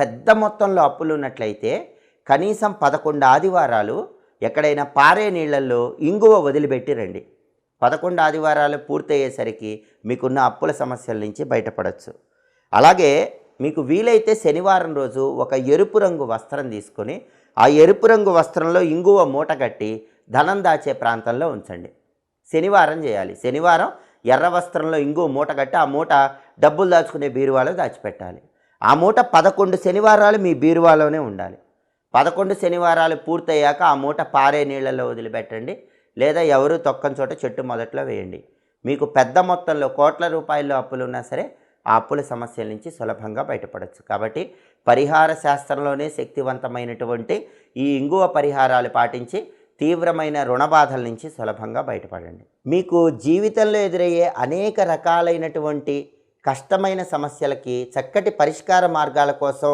పెద్ద మొత్తంలో అప్పులు ఉన్నట్లయితే కనీసం 11 ఆదివారాలు ఎక్కడైనా పారే నీళ్ళల్లో ఇంగువ వదిలిపెట్టి రండి. 11 ఆదివారాలు పూర్తయ్యేసరికి మీకున్న అప్పుల సమస్యల నుంచి బయటపడవచ్చు. అలాగే మీకు వీలైతే శనివారం రోజు ఒక ఎరుపు రంగు వస్త్రం తీసుకొని ఆ ఎరుపు రంగు వస్త్రంలో ఇంగువ మూట కట్టి ధనం దాచే ప్రాంతంలో ఉంచండి. శనివారం చేయాలి. శనివారం ఎర్ర వస్త్రంలో ఇంగువ మూట కట్టి ఆ మూట డబ్బులు దాచుకునే బీరువాలో దాచిపెట్టాలి. ఆ మూట 11 శనివారాలు మీ బీరువాలోనే ఉండాలి. 11 శనివారాలు పూర్తయ్యాక ఆ మూట పారే నీళ్ళలో వదిలిపెట్టండి, లేదా ఎవరు తొక్కని చోట చెట్టు మొదట్లో వేయండి. మీకు పెద్ద మొత్తంలో కోట్ల రూపాయల్లో అప్పులు ఉన్నా సరే ఆ అప్పుల సమస్యల నుంచి సులభంగా బయటపడవచ్చు. కాబట్టి పరిహార శాస్త్రంలోనే శక్తివంతమైనటువంటి ఈ ఇంగువ పరిహారాలు పాటించి తీవ్రమైన రుణబాధల నుంచి సులభంగా బయటపడండి. మీకు జీవితంలో ఎదురయ్యే అనేక రకాలైనటువంటి కష్టమైన సమస్యలకి చక్కటి పరిష్కార మార్గాల కోసం